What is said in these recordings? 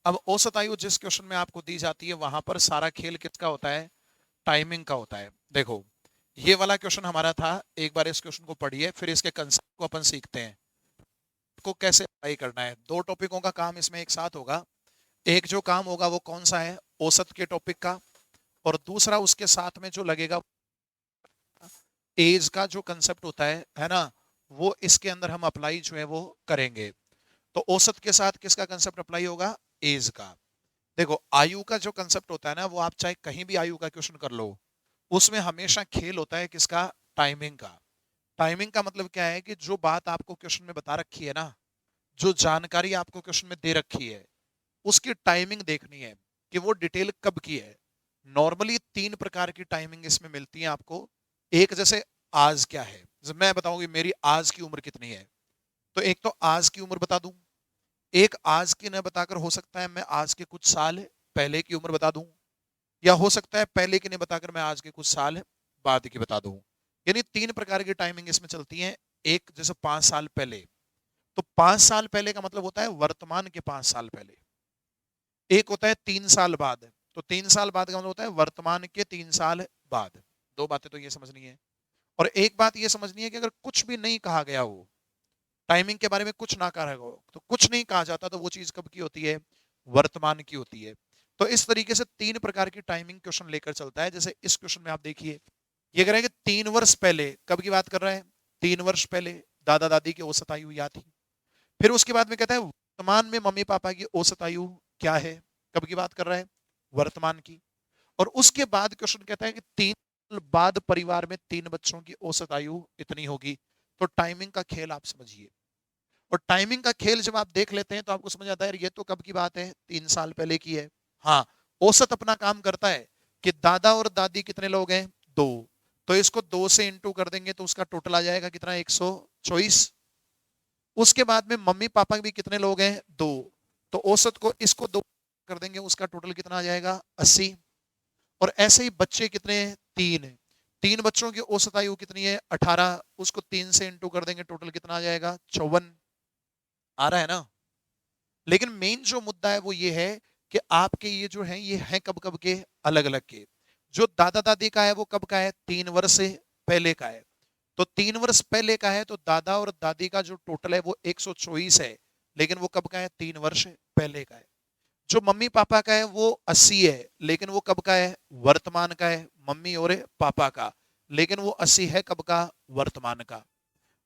अब औसत आयु जिस क्वेश्चन में आपको दी जाती है वहां पर सारा खेल किसका होता है? टाइमिंग का होता है। देखो, ये वाला क्वेश्चन हमारा था, एक बार इस क्वेश्चन को पढ़िए फिर इसके कंसेप्ट को अपन सीखते हैं को कैसे अप्लाई करना है। दो टॉपिकों का काम इसमें एक साथ होगा। एक जो काम होगा वो कौन सा है? औसत के टॉपिक का। और दूसरा उसके साथ में जो लगेगा एज का जो कंसेप्ट होता है ना, वो इसके अंदर हम अप्लाई जो है वो करेंगे। तो औसत के साथ किसका कंसेप्ट अप्लाई होगा? एज का। देखो, आयु का जो कंसेप्ट होता है ना, वो आप चाहे कहीं भी आयु का क्वेश्चन कर लो, उसमें हमेशा खेल होता है किसका? टाइमिंग का। टाइमिंग का मतलब क्या है कि जो बात आपको क्वेश्चन में बता रखी है ना, जो जानकारी आपको क्वेश्चन में दे रखी है, उसकी टाइमिंग देखनी है कि वो डिटेल कब की है। नॉर्मली तीन प्रकार की टाइमिंग इसमें मिलती है आपको। एक जैसे आज क्या है, जब मैं बताऊंगी मेरी आज की उम्र कितनी है, तो एक तो आज की उम्र बता दूं। एक आज की न बताकर हो सकता है मैं आज के कुछ साल पहले की उम्र बता दूं, या हो सकता है पहले की नहीं बताकर मैं आज के कुछ साल बाद की बता दूं। यानी तीन प्रकार की टाइमिंग इसमें चलती है। एक जैसे 5 साल पहले, तो 5 साल पहले का मतलब होता है वर्तमान के 5 साल पहले। एक होता है 3 साल बाद, तो 3 साल बाद का मतलब होता है वर्तमान के 3 साल बाद। दो बातें तो ये समझनी है। और एक बात ये समझनी है कि अगर कुछ भी नहीं कहा गया हो, टाइमिंग के बारे में कुछ ना कहा हो, तो कुछ नहीं कहा जाता, तो वो चीज कब की होती है? वर्तमान की होती है। तो इस तरीके से तीन प्रकार की टाइमिंग क्वेश्चन लेकर चलता है। जैसे इस क्वेश्चन में आप देखिए, ये कह रहा है कि 3 वर्ष पहले, कब की बात कर रहा है? 3 वर्ष पहले दादा दादी की औसत आयु क्या थी। फिर उसके बाद में कहता है वर्तमान में मम्मी पापा की औसत आयु क्या है। कब की बात कर रहा है? वर्तमान की। और उसके बाद क्वेश्चन कहता है कि 3 साल बाद परिवार में 3 बच्चों की औसत आयु इतनी होगी। तो टाइमिंग का खेल आप समझिए। और टाइमिंग का खेल जब आप देख लेते हैं तो आपको समझ आता है ये तो कब की बात है? 3 साल पहले की है। हाँ, औसत अपना काम करता है कि दादा और दादी कितने लोग हैं? दो। तो इसको दो से इंटू कर देंगे तो उसका टोटल आ जाएगा कितना? 124। उसके बाद में मम्मी पापा भी कितने लोग हैं? दो। तो औसत को इसको दो कर देंगे, उसका टोटल कितना आ जाएगा? 80। और ऐसे ही बच्चे कितने हैं? तीन। तीन बच्चों की औसत आयु कितनी है? 18। उसको तीन से इंटू कर देंगे, टोटल कितना आ जाएगा? 54। आ रहा है ना? लेकिन मेन जो मुद्दा है वो ये है कि आपके ये जो है ये है कब कब के? अलग अलग के। जो दादा दादी का है वो कब का है? 3 वर्ष से पहले का है। तो 3 वर्ष पहले का है, तो दादा और दादी का जो टोटल है वो 124 है। लेकिन वो कब का है? 3 वर्ष पहले का है। जो मम्मी पापा का है वो 80 है, लेकिन वो कब का है? वर्तमान का है, मम्मी और पापा का। लेकिन वो 80 है कब का? वर्तमान का।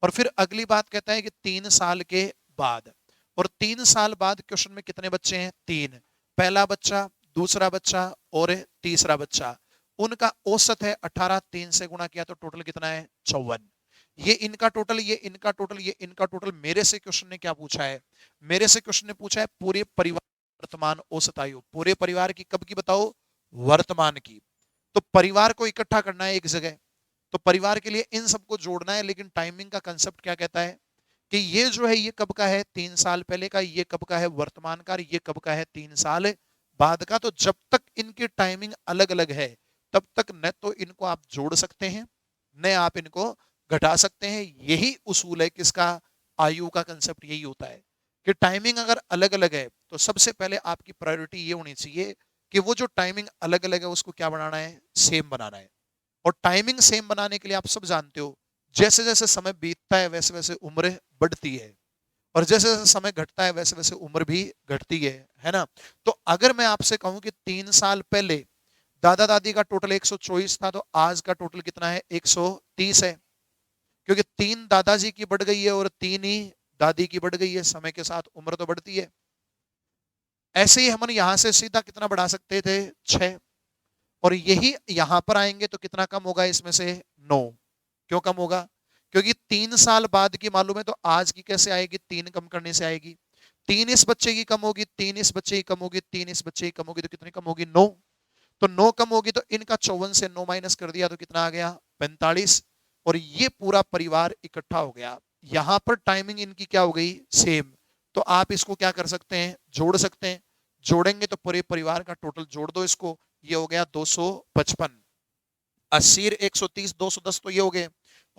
और फिर अगली बात कहता है कि 3 साल के बाद। और 3 साल बाद क्वेश्चन में कितने बच्चे हैं? तीन। पहला बच्चा, दूसरा बच्चा और तीसरा बच्चा। उनका औसत है 18। 3 से गुणा किया तो टोटल कितना है? 54। ये इनका टोटल, ये इनका टोटल, ये इनका टोटल। मेरे से क्वेश्चन ने क्या पूछा है? मेरे से क्वेश्चन ने पूछा है पूरे परिवार वर्तमान औसत आयु। पूरे परिवार की कब की बताओ? वर्तमान की। तो परिवार को इकट्ठा करना है एक जगह, तो परिवार के लिए इन सबको जोड़ना है। लेकिन टाइमिंग का कंसेप्ट क्या कहता है कि ये जो है ये कब का है? 3 साल पहले का। ये कब का है? वर्तमान का। ये कब का है? 3 साल बाद का। तो जब तक इनकी टाइमिंग अलग अलग है, तब तक न तो इनको आप जोड़ सकते हैं, न आप इनको घटा सकते हैं। यही उसूल है किसका? आयु का कंसेप्ट यही होता है कि टाइमिंग अगर अलग अलग है तो सबसे पहले आपकी प्रायोरिटी ये होनी चाहिए कि वो जो टाइमिंग अलग अलग है उसको क्या बनाना है? सेम बनाना है। और टाइमिंग सेम बनाने के लिए आप सब जानते हो, जैसे जैसे समय बीतता है वैसे वैसे उम्र बढ़ती है, और जैसे जैसे समय घटता है वैसे वैसे उम्र भी घटती है ना? तो अगर मैं आपसे कहूं कि 3 साल पहले दादा दादी का टोटल 124 था, तो आज का टोटल कितना है? 130 है। क्योंकि तीन दादाजी की बढ़ गई है और तीन ही दादी की बढ़ गई है। समय के साथ उम्र तो बढ़ती है। ऐसे ही हम यहां से सीधा कितना बढ़ा सकते थे? 6। और यही यहां पर आएंगे तो कितना कम होगा इसमें से? 9। क्यों कम होगा? क्योंकि 3 साल बाद की मालूम है, तो आज की कैसे आएगी? तीन कम करने से आएगी। तीन इस बच्चे की कम होगी, तीन इस बच्चे की कम होगी, तीन इस बच्चे की कम होगी, तो कितनी कम होगी? 9। तो 9 कम होगी, तो इनका 54 से 9 माइनस कर दिया तो कितना आ गया? 45। और ये पूरा परिवार इकट्ठा हो गया। यहां पर टाइमिंग इनकी क्या हो गई? सेम। तो आप इसको क्या कर सकते हैं? जोड़ सकते हैं। जोड़ेंगे तो पूरे परिवार का टोटल जोड़ दो इसको, ये हो गया 255। 80 130 210 तो ये हो गए,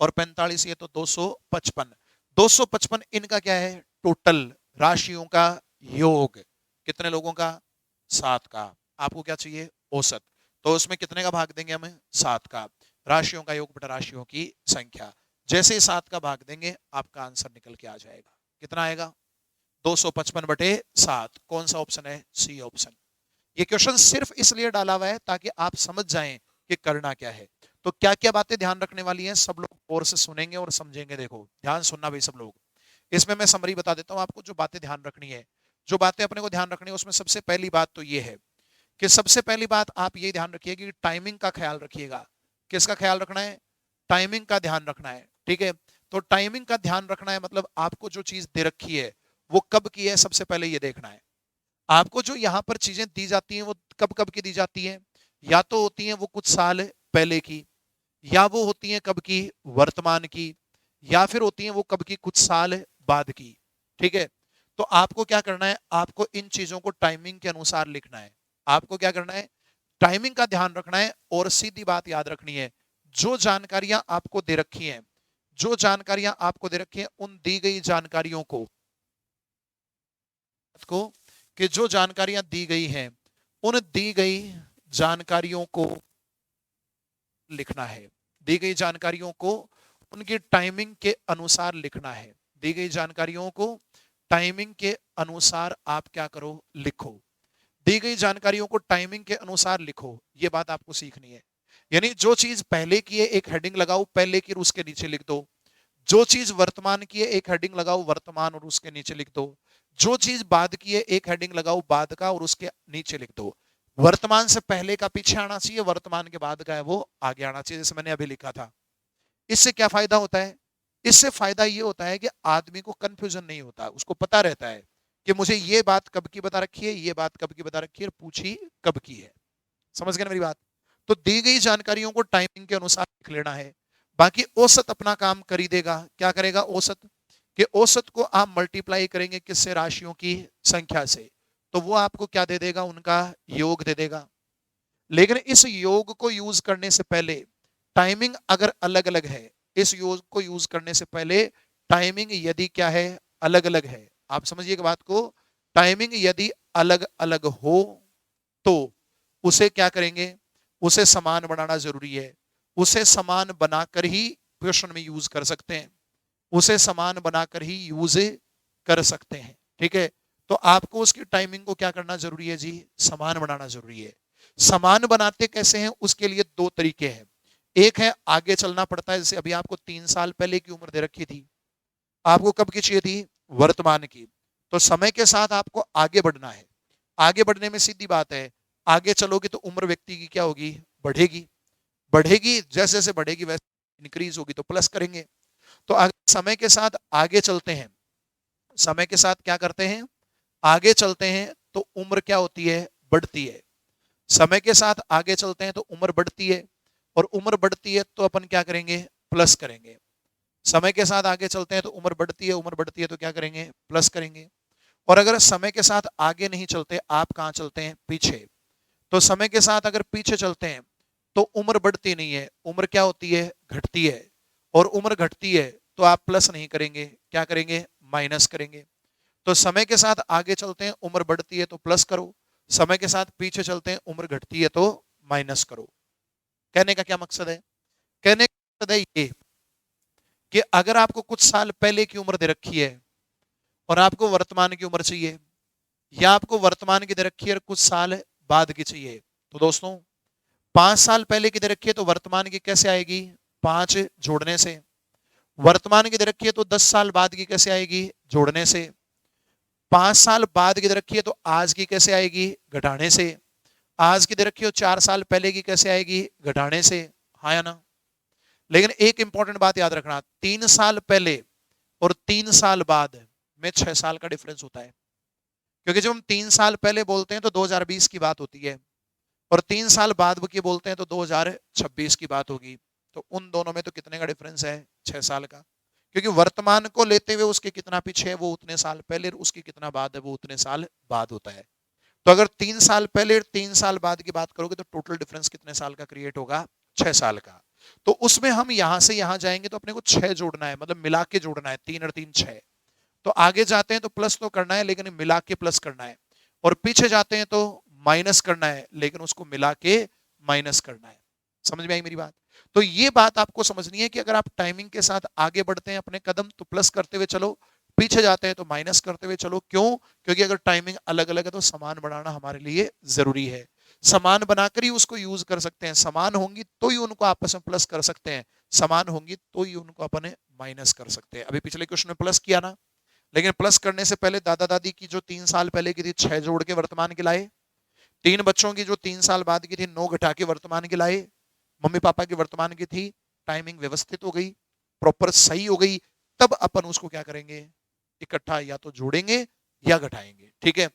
और 45 ये तो 255। 255 इनका क्या है? टोटल राशियों का योग। कितने लोगों का? 7 का। आपको क्या चाहिए? औसत। तो उसमें कितने का भाग देंगे हमें? 7 का। राशियों का योग बटा राशियों की संख्या। जैसे ही 7 का भाग देंगे आपका आंसर निकल के आ जाएगा। कितना आएगा? 255/7। कौन सा ऑप्शन है? C option. ये क्वेश्चन सिर्फ इसलिए डाला हुआ है ताकि आप समझ जाएं कि करना क्या है। तो क्या क्या बातें ध्यान रखने वाली हैं, सब लोग गौर से सुनेंगे और समझेंगे। देखो ध्यान सुनना भाई सब लोग। इसमें मैं समरी बता देता हूं आपको, जो बातें ध्यान रखनी है। जो बातें अपने को ध्यान रखनी है उसमें सबसे पहली बात तो ये है कि सबसे पहली बात आप ये ध्यान रखिए कि टाइमिंग का ख्याल रखिएगा। किसका ख्याल रखना है? टाइमिंग का ध्यान रखना है। ठीक है, तो टाइमिंग का ध्यान रखना है मतलब आपको जो चीज दे रखी है वो कब की है, सबसे पहले ये देखना है। आपको जो यहाँ पर चीजें दी जाती हैं वो कब कब की दी जाती हैं? या तो होती हैं वो कुछ साल पहले की, या वो होती हैं कब की? वर्तमान की, या फिर होती हैं वो कब की? कुछ साल बाद की। ठीक है, तो आपको क्या करना है? आपको इन चीजों को टाइमिंग के अनुसार लिखना है। आपको क्या करना है? टाइमिंग का ध्यान रखना है। और सीधी बात याद रखनी है, जो जानकारियां आपको दे रखी हैं, जो जानकारियां आपको दे रखी हैं, उन दी गई जानकारियों को कि जो जानकारियां दी गई हैं उन दी गई जानकारियों को लिखना है। दी गई जानकारियों को उनकी टाइमिंग के अनुसार लिखना है। दी गई जानकारियों को टाइमिंग के अनुसार आप क्या करो? लिखो। दी गई जानकारियों को टाइमिंग के अनुसार लिखो, ये बात आपको सीखनी है। यानी जो चीज पहले की है एक हेडिंग लगाओ पहले की और उसके नीचे लिख दो। जो चीज वर्तमान की है एक हेडिंग लगाओ वर्तमान और उसके नीचे लिख दो। जो चीज बाद की है एक हेडिंग लगाओ बाद का और उसके नीचे लिख दो। वर्तमान से पहले का पीछे आना चाहिए, वर्तमान के बाद का है वो आगे आना चाहिए, जैसे मैंने अभी लिखा था। इससे क्या फायदा होता है? इससे फायदा ये होता है कि आदमी को कंफ्यूजन नहीं होता, उसको पता रहता है कि मुझे ये बात कब की बता रखी है, ये बात कब की बता रखी है, पूछी कब की है। समझ गए ना मेरी बात? तो दी गई जानकारियों को टाइमिंग के अनुसार लिख लेना है। बाकी औसत अपना काम कर ही देगा। क्या करेगा? औसत। कि औसत को आप मल्टीप्लाई करेंगे किससे? राशियों की संख्या से। तो वो आपको क्या दे देगा? उनका योग दे देगा। लेकिन इस योग को यूज करने से पहले टाइमिंग अगर अलग अलग है, इस योग को यूज करने से पहले टाइमिंग यदि क्या है? अलग अलग है। आप समझिए बात को। टाइमिंग यदि अलग अलग हो तो उसे क्या करेंगे? उसे समान बनाना जरूरी है। उसे समान बनाकर ही क्वेश्चन में यूज कर सकते हैं। उसे समान बनाकर ही यूज कर सकते हैं। ठीक है, तो आपको उसकी टाइमिंग को क्या करना जरूरी है जी? समान बनाना जरूरी है। समान बनाते कैसे हैं? उसके लिए दो तरीके हैं। एक है आगे चलना पड़ता है, जैसे अभी आपको 3 साल पहले की उम्र दे रखी थी, आपको कब की चाहिए थी? वर्तमान की। तो समय के साथ आपको आगे बढ़ना है। आगे बढ़ने में सीधी बात है, आगे चलोगे तो उम्र व्यक्ति की क्या होगी? बढ़ेगी। बढ़ेगी, जैसे जैसे बढ़ेगी वैसे इंक्रीज होगी तो प्लस करेंगे। तो अगर समय के साथ आगे चलते हैं, समय के साथ क्या करते हैं? आगे चलते हैं तो उम्र क्या होती है? बढ़ती है। समय के साथ आगे चलते हैं तो उम्र बढ़ती है, और उम्र बढ़ती है तो अपन क्या करेंगे? प्लस करेंगे। समय के साथ आगे चलते हैं तो उम्र बढ़ती है, उम्र बढ़ती है तो क्या करेंगे? प्लस करेंगे। और अगर समय के साथ आगे नहीं चलते, आप कहां चलते हैं? पीछे। तो समय के साथ अगर पीछे चलते हैं तो उम्र बढ़ती नहीं है, उम्र क्या होती है? घटती है। और उम्र घटती है तो आप प्लस नहीं करेंगे, क्या करेंगे? माइनस करेंगे। तो समय के साथ आगे चलते हैं, उम्र बढ़ती है तो प्लस करो। समय के साथ पीछे चलते हैं, उम्र घटती है तो माइनस करो। कहने का क्या मकसद है? कहने का मकसद है ये कि अगर आपको कुछ साल पहले की उम्र दे रखी है और आपको वर्तमान की उम्र चाहिए, या आपको वर्तमान की दे रखी है और कुछ साल बाद की चाहिए, तो दोस्तों 5 साल पहले की दे रखी है तो वर्तमान की कैसे आएगी? 5 जोड़ने से। वर्तमान की दे रखी है तो 10 साल बाद की कैसे आएगी? जोड़ने से। 5 साल बाद की दे रखी है तो आज की कैसे आएगी? घटाने से। आज की दे रखी हो 4 साल पहले की कैसे आएगी? घटाने से। हाँ या ना? लेकिन एक इंपॉर्टेंट बात याद रखना, 3 साल पहले और 3 साल बाद में 6 साल का डिफरेंस होता है। क्योंकि जब हम 3 साल पहले बोलते हैं तो 2020 की बात होती है, और 3 साल बाद की बोलते हैं तो 2026 की बात होगी। तो उन दोनों में तो कितने का डिफरेंस है? 6 साल का। क्योंकि वर्तमान को लेते हुए उसके कितना पीछे है वो उतने साल पहले, उसकी कितना बाद है वो उतने साल बाद होता है। तो अगर 3 साल पहले 3 साल बाद की बात करोगे तो टोटल डिफरेंस कितने साल का क्रिएट होगा? 6 साल का। तो उसमें हम यहां से यहां जाएंगे तो अपने को 6 जोड़ना है, मतलब मिला के जोड़ना है, 3 और 3 6। तो आगे जाते हैं तो प्लस तो करना है लेकिन मिला के प्लस करना है। और पीछे जाते हैं तो माइनस करना है, लेकिन उसको मिला के माइनस करना है। समझ में आई मेरी बात? तो ये बात आपको समझनी है कि अगर आप टाइमिंग के साथ आगे बढ़ते हैं अपने कदम तो प्लस करते हुए चलो, पीछे जाते हैं तो माइनस करते हुए चलो। क्यों? क्योंकि अगर टाइमिंग अलग अलग है तो समान बनाना हमारे लिए जरूरी है। समान बनाकर ही उसको यूज कर सकते हैं, समान होंगी तो ही उनको आपस में प्लस कर सकते हैं, समान होंगी तो ही उनको अपने माइनस कर सकते हैं। अभी पिछले क्वेश्चन में प्लस किया ना, लेकिन प्लस करने से पहले दादा दादी की जो 3 साल पहले की थी 6 जोड़ के वर्तमान के लाए, 3 बच्चों की जो 3 साल बाद की थी 9 घटा के वर्तमान के लाए, मम्मी पापा की वर्तमान की थी, टाइमिंग व्यवस्थित हो गई, प्रॉपर सही हो गई, तब अपन उसको क्या करेंगे, इकट्ठा या तो जोड़ेंगे या घटाएंगे। ठीक है,